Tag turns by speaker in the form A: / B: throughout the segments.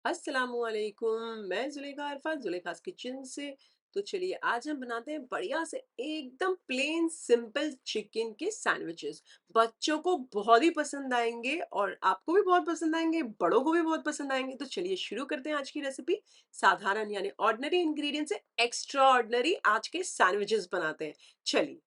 A: अस्सलामुअलैकुम। मैं जुलेखा अरफात जुलेखास किचन से। तो चलिए आज हम बनाते हैं बढ़िया से एकदम प्लेन सिंपल चिकन के सैंडविचेस। बच्चों को बहुत ही पसंद आएंगे और आपको भी बहुत पसंद आएंगे, बड़ों को भी बहुत पसंद आएंगे। तो चलिए शुरू करते हैं आज की रेसिपी। साधारण यानी ऑर्डिनरी इंग्रेडिएंट से एक्स्ट्रा ऑर्डिनरी आज के सैंडविचेस बनाते हैं। चलिए,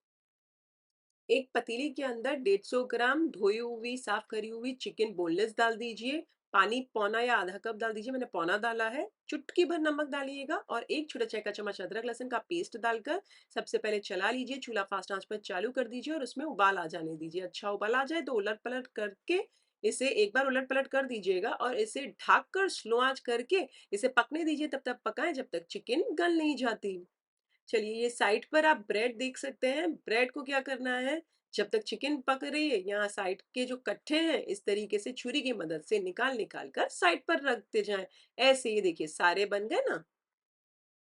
A: एक पतीली के अंदर 150 ग्राम धोई हुई साफ करी हुई चिकन बोनलेस डाल दीजिए। पानी पौना या आधा कप डाल दीजिए, मैंने पौना डाला है। चुटकी भर नमक डालिएगा और एक छोटा चाय का चम्मच अदरक लहसुन का पेस्ट डालकर सबसे पहले चला लीजिए। चूल्हा फास्ट आंच पर चालू कर दीजिए और उसमें उबाल आ जाने दीजिए। अच्छा उबाल आ जाए तो उलट पलट करके इसे एक बार उलट पलट कर दीजिएगा और इसे ढक कर स्लो आंच करके इसे पकने दीजिए। तब तक पकाएं जब तक चिकन गल नहीं जाती। चलिए, ये साइड पर आप ब्रेड देख सकते हैं। ब्रेड को क्या करना है, जब तक चिकन पक रही है यहाँ साइड के जो कट्ठे हैं इस तरीके से छुरी की मदद से निकाल निकाल कर साइड पर रखते जाएं। ऐसे ये देखिए सारे बन गए ना।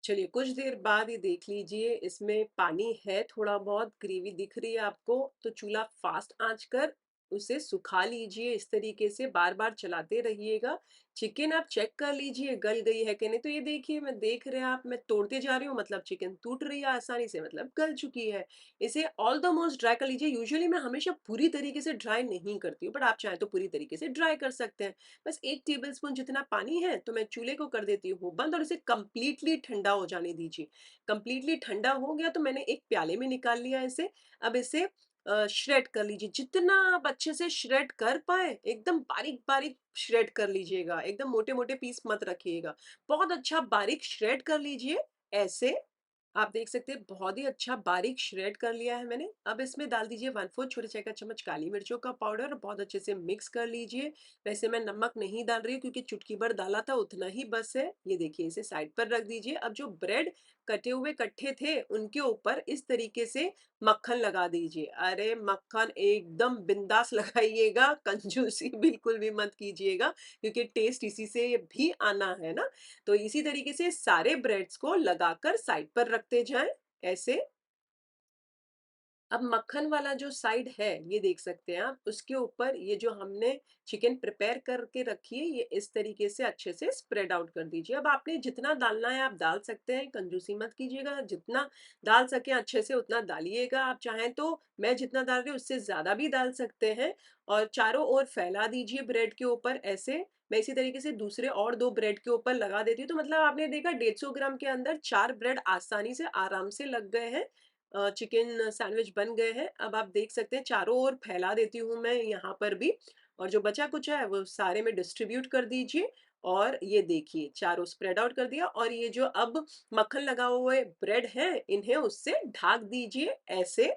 A: चलिए कुछ देर बाद ये देख लीजिए, इसमें पानी है, थोड़ा बहुत ग्रेवी दिख रही है आपको। तो चूल्हा फास्ट आंच कर उसे सुखा लीजिए। इस तरीके से बार बार चलाते रहिएगा। चिकन आप चेक कर लीजिए गल गई है कि नहीं। तो ये देखिए, मैं देख रहे हैं आप, मैं तोड़ते जा रही हूँ मतलब चिकन टूट रही है आसानी से, मतलब गल चुकी है। इसे ऑल द मोस्ट ड्राई कर लीजिए। यूजुअली मैं हमेशा पूरी तरीके से ड्राई नहीं करती हूँ, बट आप चाहें तो पूरी तरीके से ड्राई कर सकते हैं। बस 1 टेबलस्पून जितना पानी है तो मैं चूल्हे को कर देती हूँ बंद और इसे कंप्लीटली ठंडा हो जाने दीजिए। कंप्लीटली ठंडा हो गया तो मैंने एक प्याले में निकाल लिया इसे। अब इसे श्रेड कर लीजिए। जितना आप अच्छे से श्रेड कर पाए एकदम बारीक-बारीक श्रेड कर लीजिएगा। एकदम मोटे-मोटे पीस मत रखिएगा। बहुत अच्छा बारीक श्रेड कर लीजिए ऐसे। आप देख सकते हैं बहुत ही अच्छा बारीक श्रेड कर लिया है मैंने। अब इसमें डाल दीजिए 1/4 छोटे चाय का चम्मच काली मिर्चों का पाउडर। बहुत अच्छे से मिक्स कर लीजिए। वैसे मैं नमक नहीं डाल रही हूँ क्योंकि चुटकी भर डाला था, उतना ही बस है। ये देखिए, इसे साइड पर रख दीजिए। अब जो ब्रेड कटे हुए कट्ठे थे उनके ऊपर इस तरीके से मक्खन लगा दीजिए। अरे मक्खन एकदम बिंदास लगाइएगा, कंजूसी बिल्कुल भी मत कीजिएगा क्योंकि टेस्ट इसी से भी आना है ना। तो इसी तरीके से सारे ब्रेड्स को लगाकर साइड पर रखते जाएं ऐसे। अब मक्खन वाला जो साइड है ये देख सकते हैं आप, उसके ऊपर ये जो हमने चिकन प्रिपेयर करके रखी है ये इस तरीके से अच्छे से स्प्रेड आउट कर दीजिए। अब आपने जितना डालना है आप डाल सकते हैं, कंजूसी मत कीजिएगा। जितना डाल सके अच्छे से उतना डालिएगा। आप चाहें तो मैं जितना डाल रही हूँ उससे ज्यादा भी डाल सकते हैं। और चारों ओर फैला दीजिए ब्रेड के ऊपर ऐसे। मैं इसी तरीके से दूसरे और 2 ब्रेड के ऊपर लगा देती हूँ। तो मतलब आपने देखा 150 ग्राम के अंदर 4 ब्रेड आसानी से आराम से लग गए हैं। चिकन सैंडविच बन गए हैं। अब आप देख सकते हैं चारों ओर फैला देती हूँ मैं यहाँ पर भी। और जो बचा कुछ है वो सारे में डिस्ट्रीब्यूट कर दीजिए। और ये देखिए चारों स्प्रेड आउट कर दिया। और ये जो अब मक्खन लगा हुए ब्रेड हैं इन्हें उससे ढक दीजिए ऐसे।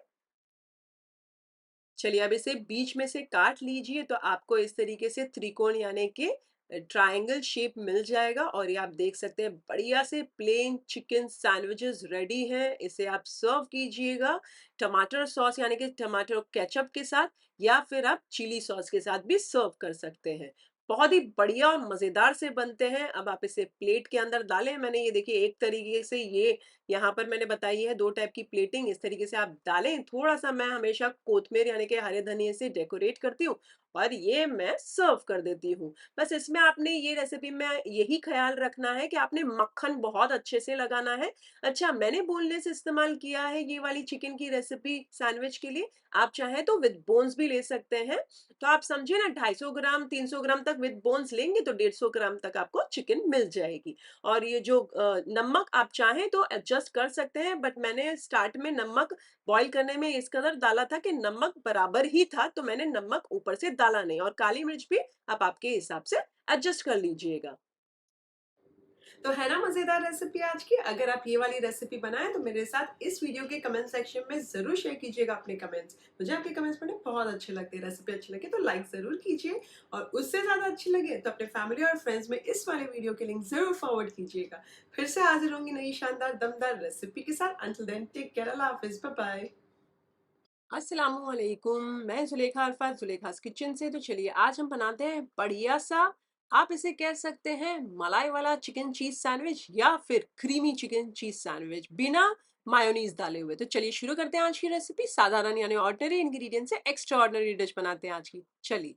A: चलिए, अब इसे बीच में से काट लीजिए तो आपको इस तरीके से त्रिकोण यानी कि ट्रायंगल शेप मिल जाएगा। और ये आप देख सकते हैं बढ़िया से प्लेन चिकन सैंडविचेस रेडी हैं। इसे आप सर्व कीजिएगा टमाटर सॉस यानी कि टमाटर केचप के साथ, या फिर आप चिली सॉस के साथ भी सर्व कर सकते हैं। बहुत ही बढ़िया और मज़ेदार से बनते हैं। अब आप इसे प्लेट के अंदर डालें। मैंने ये देखिए एक तरीके से ये यहाँ पर मैंने बताई है 2 टाइप की प्लेटिंग, इस तरीके से आप डालें। थोड़ा-सा मैं हमेशा कोत्मीर यानी कि हरे धनिये से डेकोरेट करती हूँ और ये मैं सर्व कर देती हूँ। बस इसमें आपने ये रेसिपी में यही ख़्याल रखना है कि आपने मक्खन बहुत अच्छे से लगाना है। अच्छा, मैंने बोनलेस इस्तेमाल किया है ये वाली चिकन की रेसिपी सैंडविच के लिए। आप चाहें तो विद बोन्स भी ले सकते हैं। तो आप समझे ना, 250 ग्राम 300 ग्राम तक विद बोन्स लेंगे तो 150 ग्राम तक आपको चिकन मिल जाएगी। और ये जो नमक आप चाहें तो एडजस्ट कर सकते हैं, बट मैंने स्टार्ट में नमक बॉईल करने में इस कदर डाला था कि नमक बराबर ही था, तो मैंने नमक ऊपर से डाला नहीं। और काली मिर्च भी आप आपके हिसाब से एडजस्ट कर लीजिएगा। तो है ना मजेदार रेसिपी आज की। अगर आप ये वाली रेसिपी बनाएं तो मेरे साथ इस वीडियो के कमेंट सेक्शन में जरूर शेयर कीजिएगा अपने कमेंट्स। मुझे आपके कमेंट्स पढ़ने बहुत अच्छे लगते हैं। रेसिपी अच्छी लगे तो लाइक जरूर कीजिए और उससे ज्यादा अच्छी लगे तो अपने फैमिली और फ्रेंड्स में इस वाले वीडियो के लिंक जरूर फॉरवर्ड कीजिएगा। फिर से हाजिर होंगी नई शानदार दमदार रेसिपी के साथ। अंटिल देन टेक केयर, अल्लाह हाफिज, बाय बाय। अस्सलामुअलैकुम। मैं जुलेखा अल्फाज जुलेखास किचन से। तो चलिए आज हम बनाते हैं बढ़िया सा, आप इसे कह सकते हैं मलाई वाला चिकन चीज सैंडविच या फिर क्रीमी चिकन चीज सैंडविच बिना मायोनीज डाले हुए। तो चलिए शुरू करते हैं आज की रेसिपी। साधारण यानी ऑर्डिनरी इंग्रेडिएंट से एक्स्ट्रा ऑर्डिनरी डिश बनाते हैं आज की। चलिए,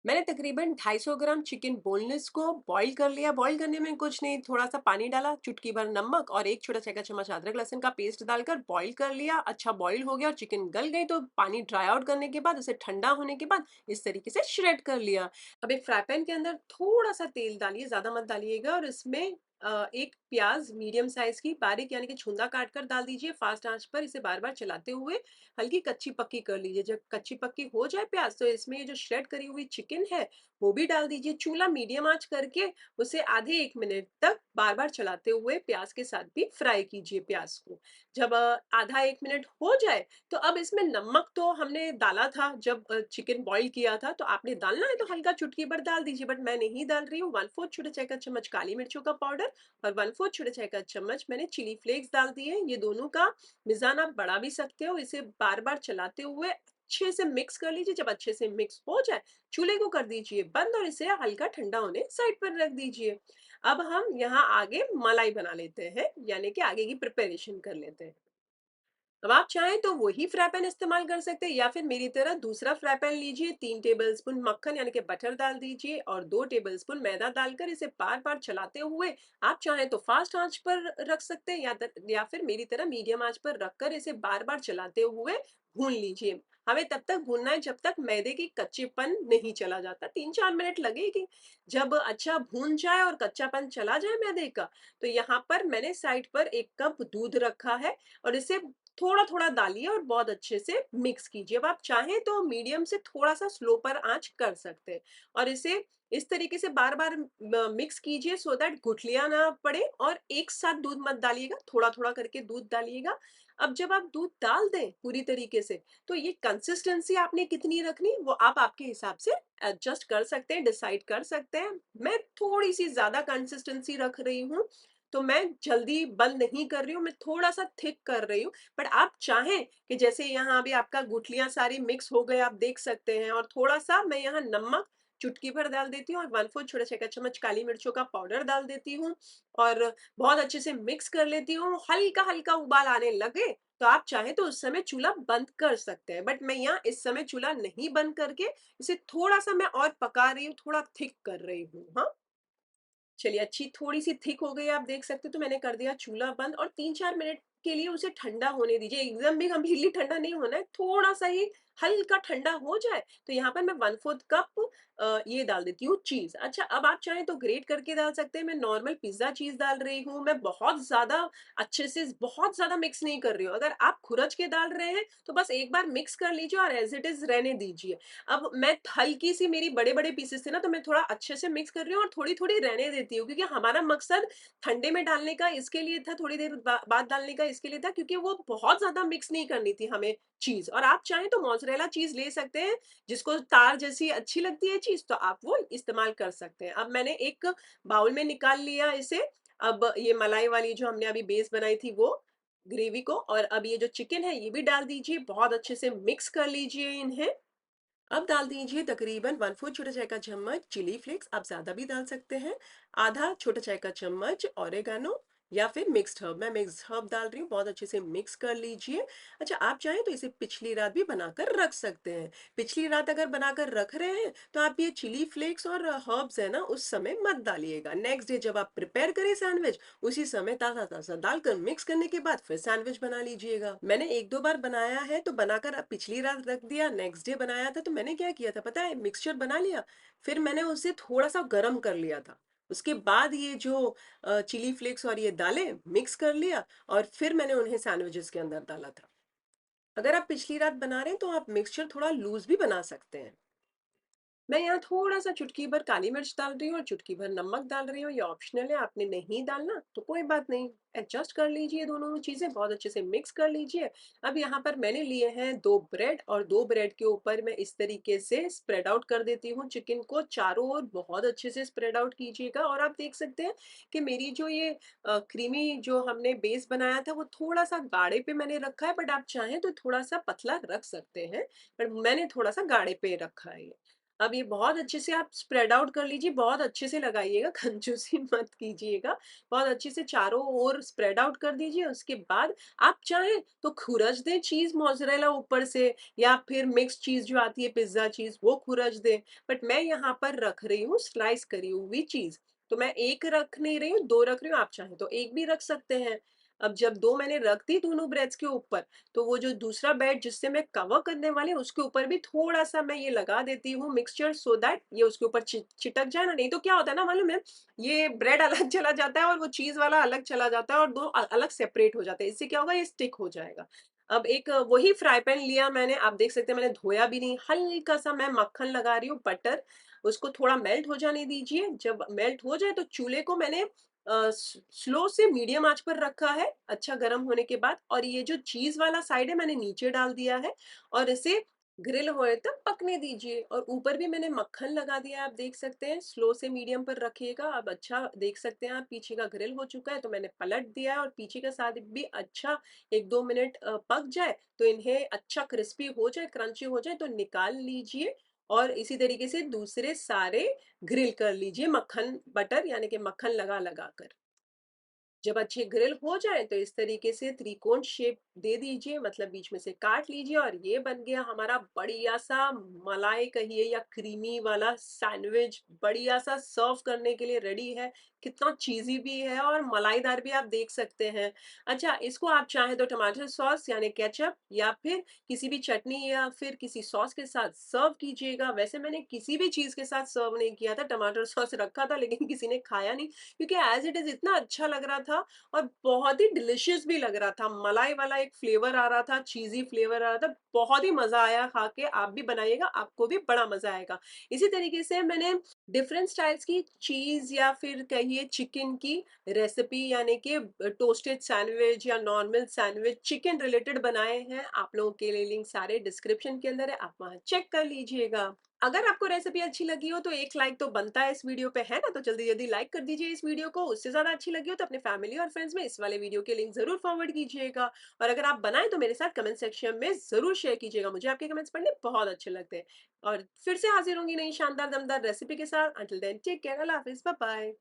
A: मैंने तकरीबन 250 ग्राम चिकन बोनलेस को बॉईल कर लिया। बॉईल करने में कुछ नहीं, थोड़ा-सा पानी डाला, चुटकी भर नमक और 1 छोटा चाय का चम्मच अदरक लहसुन का पेस्ट डालकर बॉईल कर लिया। अच्छा बॉईल हो गया और चिकन गल गई तो पानी ड्राई आउट करने के बाद, उसे ठंडा होने के बाद इस तरीके से श्रेड कर लिया। अब एक फ्राई पैन के अंदर थोड़ा-सा तेल डालिए, ज़्यादा मत डालिएगा और इसमें एक प्याज़ मीडियम साइज़ की बारीक यानी कि छुंदा काट कर डाल दीजिए। फ़ास्ट आँच पर इसे बार-बार चलाते हुए हल्की कच्ची-पक्की कर लीजिए। जब कच्ची-पक्की हो जाए प्याज़ तो इसमें ये जो श्रेड करी हुई चिकन है, वो भी डाल दीजिए। चूल्हा मीडियम आँच करके उसे आधे 1 मिनट तक बार-बार चलाते हुए प्याज़ के साथ भी फ्राई कीजिए प्याज़ को। जब आधा 1 मिनट हो जाए, तो अब इसमें नमक तो हमने डाला था जब चिकन बॉयल किया था, तो आपने डालना है तो हल्का चुटकी भर डाल दीजिए, बट मैं नहीं डाल रही हूँ। 1/4 छोटे चाय का चम्मच काली मिर्चों का पाउडर और 1/4 छोटे चाय का चम्मच मैंने चिली फ्लेक्स डाल दिए हैं। ये दोनों का मिज़ान आप बढ़ा भी सकते हो। इसे बार-बार चलाते हुए अच्छे से मिक्स कर लीजिए। जब अच्छे से मिक्स हो जाए, चूल्हे को कर दीजिए बंद और इसे हल्का ठंडा होने साइड पर रख दीजिए। अब हम यहाँ आगे मलाई बना लेते हैं, यानी कि आगे की प्रिपरेशन कर लेते हैं। अब आप चाहें तो वही फ्राई पैन इस्तेमाल कर सकते हैं या फिर मेरी तरह दूसरा फ्राई पैन लीजिए। 3 टेबलस्पून मक्खन यानी कि बटर डाल दीजिए और 2 टेबलस्पून मैदा डालकर इसे बार बार चलाते हुए आप चाहें तो फास्ट आंच पर रख सकते हैं या फिर मेरी तरह मीडियम आंच पर रखकर इसे बार बार चलाते हुए भून लीजिए। हमें तब तक भूनना है जब तक मैदे की कच्चेपन नहीं चला जाता। 3-4 मिनट लगेगी। जब अच्छा भून जाए और कच्चापन चला जाए मैदे का, तो यहाँ पर मैंने साइड पर 1 कप दूध रखा है और इसे थोड़ा-थोड़ा डालिए और बहुत अच्छे से मिक्स कीजिए। अब आप चाहें तो मीडियम से थोड़ा-सा स्लो पर आँच कर सकते हैं और इसे इस तरीके से बार-बार मिक्स कीजिए सो दैट गुठलियाँ ना पड़े और एक साथ दूध मत डालिएगा, थोड़ा-थोड़ा करके दूध डालिएगा। अब जब आप दूध डाल दें पूरी तरीके से, तो ये कंसिस्टेंसी आपने कितनी रखनी, वो आप आपके हिसाब से एडजस्ट कर सकते हैं, डिसाइड कर सकते हैं। मैं थोड़ी-सी ज़्यादा कंसिस्टेंसी रख रही हूँ, तो मैं जल्दी बंद नहीं कर रही हूँ, मैं थोड़ा-सा थिक कर रही हूँ। बट आप चाहें कि जैसे यहाँ अभी आपका गुठलियाँ सारी मिक्स हो गए आप देख सकते हैं और थोड़ा-सा मैं यहाँ नमक चुटकी भर डाल देती हूँ और 1/4 छोटा चाय का चम्मच काली मिर्चों का पाउडर डाल देती हूँ और बहुत अच्छे से मिक्स कर लेती हूँ। हल्का-हल्का उबाल आने लगे, तो आप चाहें तो उस समय चूल्हा बंद कर सकते हैं। बट मैं यहाँ इस समय चूल्हा नहीं बंद करके इसे थोड़ा-सा मैं और पका रही हूँ, थोड़ा थिक कर रही हूँ। हाँ? चलिए अच्छी थोड़ी-सी थिक हो गई आप देख सकते हो तो मैंने कर दिया चूल्हा बंद और 3-4 मिनट के लिए उसे ठंडा होने दीजिए। एकदम भी कंप्लीटली ठंडा नहीं होना है, थोड़ा-सा ही हल्का ठंडा हो जाए, तो यहाँ पर मैं 1/4 कप ये डाल देती हूँ चीज़। अच्छा अब आप चाहें तो ग्रेट करके डाल सकते हैं, मैं नॉर्मल पिज़्ज़ा चीज़ डाल रही हूँ। मैं बहुत ज़्यादा अच्छे से बहुत ज़्यादा मिक्स नहीं कर रही हूँ। अगर आप खुरच के डाल रहे हैं, तो बस एक बार मिक्स कर लीजिए और एज़ इट इज़ रहने दीजिए। अब मैं हल्की-सी मेरी बड़े-बड़े पीसेस थे ना, तो मैं थोड़ा अच्छे से मिक्स कर रही हूँ और थोड़ी-थोड़ी रहने देती हूँ क्योंकि हमारा मकसद ठंडे में डालने का इसके लिए था, थोड़ी देर बाद डालने का इसके लिए था क्योंकि वो बहुत ज़्यादा मिक्स नहीं करनी थी हमें चीज़ और आप चाहें तो मोज़रेला चीज़ ले सकते हैं, जिसको तार जैसी अच्छी लगती है चीज़, तो आप वो इस्तेमाल कर सकते हैं। अब मैंने एक बाउल में निकाल लिया इसे, अब ये मलाई वाली जो हमने अभी बेस बनाई थी वो ग्रेवी को और अब ये जो चिकन है ये भी डाल दीजिए, बहुत अच्छे से मिक्स कर लीजिए इन्हें। अब डाल दीजिए तकरीबन 1/4 छोटा चाय का चम्मच चिली फ्लेक्स, आप ज़्यादा भी डाल सकते हैं। आधा छोटा चाय का चम्मच ऑरिगेनो या फिर मिक्स्ड हर्ब, मैं मिक्स्ड हर्ब डाल रही हूँ, बहुत अच्छे से मिक्स कर लीजिए। अच्छा आप चाहें तो इसे पिछली रात भी बनाकर रख सकते हैं। पिछली रात अगर बनाकर रख रहे हैं तो आप ये चिली फ्लेक्स और हर्ब्स है ना उस समय मत डालिएगा। नेक्स्ट डे जब आप प्रिपेयर करें सैंडविच, उसी समय ताज़ा-ताज़ा डालकर मिक्स करने के बाद फिर सैंडविच बना लीजिएगा। मैंने 1-2 बार बनाया है तो बनाकर अब पिछली रात रख दिया, नेक्स्ट डे बनाया था तो मैंने क्या किया था पता है? मिक्सचर बना लिया, फिर मैंने उसे थोड़ा-सा गरम कर लिया था। उसके बाद ये जो चिली फ्लेक्स और ये डाले, मिक्स कर लिया और फिर मैंने उन्हें सैंडविचेस के अंदर डाला था। अगर आप पिछली रात बना रहे हैं तो आप मिक्सचर थोड़ा लूज़ भी बना सकते हैं। मैं यहाँ थोड़ा-सा चुटकी भर काली मिर्च डाल रही हूँ और चुटकी भर नमक डाल रही हूँ, ये ऑप्शनल है, आपने नहीं डालना तो कोई बात नहीं, एडजस्ट कर लीजिए दोनों चीज़ें, बहुत अच्छे से मिक्स कर लीजिए। अब यहाँ पर मैंने लिए हैं 2 ब्रेड और 2 ब्रेड के ऊपर मैं इस तरीके से स्प्रेड आउट कर देती हूँ चिकन को, चारों ओर बहुत अच्छे से स्प्रेड आउट कीजिएगा और आप देख सकते हैं कि मेरी जो ये क्रीमी जो हमने बेस बनाया था वो थोड़ा-सा गाढ़े पे मैंने रखा है, बट आप चाहें तो थोड़ा-सा पतला रख सकते हैं, पर मैंने थोड़ा-सा गाढ़े पे रखा है ये। अब ये बहुत अच्छे से आप स्प्रेड आउट कर लीजिए, बहुत अच्छे से लगाइएगा, कंजूसी मत कीजिएगा। बहुत अच्छे से चारों ओर स्प्रेड आउट कर दीजिए, उसके बाद आप चाहें तो खुरच दें चीज़ मोज़रेला ऊपर से, या फिर मिक्स चीज़ जो आती है पिज़्ज़ा चीज़ वो खुरच दें। बट मैं यहाँ पर रख रही हूँ स्लाइस करी हुई चीज़, तो मैं 1 रख नहीं रही हूँ, 2 रख रही हूँ, आप चाहें तो 1 भी रख सकते हैं। अब जब 2 मैंने रख दी दोनों ब्रेड्स के ऊपर, तो वो जो दूसरा बेड जिससे मैं कवर करने वाली हूँ, उसके ऊपर भी थोड़ा-सा मैं ये लगा देती हूँ मिक्सचर, सो दैट ये उसके ऊपर चिटक जाए ना, नहीं तो क्या होता है ना मालूम है? ये ब्रेड अलग चला जाता है और वो चीज़ वाला अलग चला जाता है और 2 अलग सेपरेट हो जाते हैं। इससे क्या होगा, ये स्टिक हो जाएगा। अब एक वही फ्राई पैन लिया मैंने, आप देख सकते हैं मैंने धोया भी नहीं, हल्का-सा मैं मक्खन लगा रही हूँ, बटर, उसको थोड़ा मेल्ट हो जाने दीजिए। जब मेल्ट हो जाए तो चूल्हे को मैंने स्लो से मीडियम आँच पर रखा है, अच्छा गरम होने के बाद, और ये जो चीज़ वाला साइड है मैंने नीचे डाल दिया है और इसे ग्रिल होए तक पकने दीजिए। और ऊपर भी मैंने मक्खन लगा दिया है, आप देख सकते हैं, स्लो से मीडियम पर रखिएगा। अब अच्छा देख सकते हैं आप, पीछे का ग्रिल हो चुका है, तो मैंने पलट दिया है और पीछे का साइड भी अच्छा 1-2 मिनट पक जाए, तो इन्हें अच्छा क्रिस्पी हो जाए, क्रंची हो जाए, तो निकाल लीजिए और इसी तरीके से दूसरे सारे ग्रिल कर लीजिए मक्खन बटर यानी कि मक्खन लगा-लगा कर। जब अच्छे ग्रिल हो जाए तो इस तरीके से त्रिकोण शेप दे दीजिए, मतलब बीच में से काट लीजिए, और ये बन गया हमारा बढ़िया सा मलाई कहिए या क्रीमी वाला सैंडविच, बढ़िया सा सर्व करने के लिए रेडी है। कितना चीज़ी भी है और मलाईदार भी, आप देख सकते हैं। अच्छा, इसको आप चाहें तो टमाटर सॉस यानी केचप या फिर किसी भी चटनी या फिर किसी सॉस के साथ सर्व कीजिएगा। वैसे मैंने किसी भी चीज़ के साथ सर्व नहीं किया था, टमाटर सॉस रखा था लेकिन किसी ने खाया नहीं, क्योंकि एज़ इट इज़ इतना अच्छा लग रहा था और बहुत ही डिलिशियस भी लग रहा था। मलाई वाला एक फ्लेवर आ रहा था, चीज़ी फ्लेवर आ रहा था। बहुत ही मज़ा आया खा के, आप भी बनाइएगा, आपको भी बड़ा मज़ा आएगा। इसी तरीके से मैंने डिफरेंट स्टाइल्स की चीज़ या फिर कहिए चिकन की रेसिपी यानी कि टोस्टेड सैंडविच या नॉर्मल सैंडविच चिकन रिलेटेड बनाए हैं। आप लोगों के लिए लिंक सारे डिस्क्रिप्शन के अंदर है, आप वहाँ चेक कर लीजिएगा। अगर आपको रेसिपी अच्छी लगी हो तो एक लाइक तो बनता है इस वीडियो पे, है ना? तो जल्दी-जल्दी लाइक कर दीजिए इस वीडियो को। उससे ज़्यादा अच्छी लगी हो तो अपने फैमिली और फ्रेंड्स में इस वाले वीडियो के लिंक ज़रूर फॉरवर्ड कीजिएगा। और अगर आप बनाएँ तो मेरे साथ कमेंट सेक्शन में ज़रूर शेयर कीजिएगा। मुझे आपके कमेंट्स पढ़ने बहुत अच्छे लगते हैं। और फिर से हाज़िर होंगी नई शानदार दमदार रेसिपी के साथ। अंटिल देन टेक केयर, अल्लाह हाफ़िज़, बाय बाय।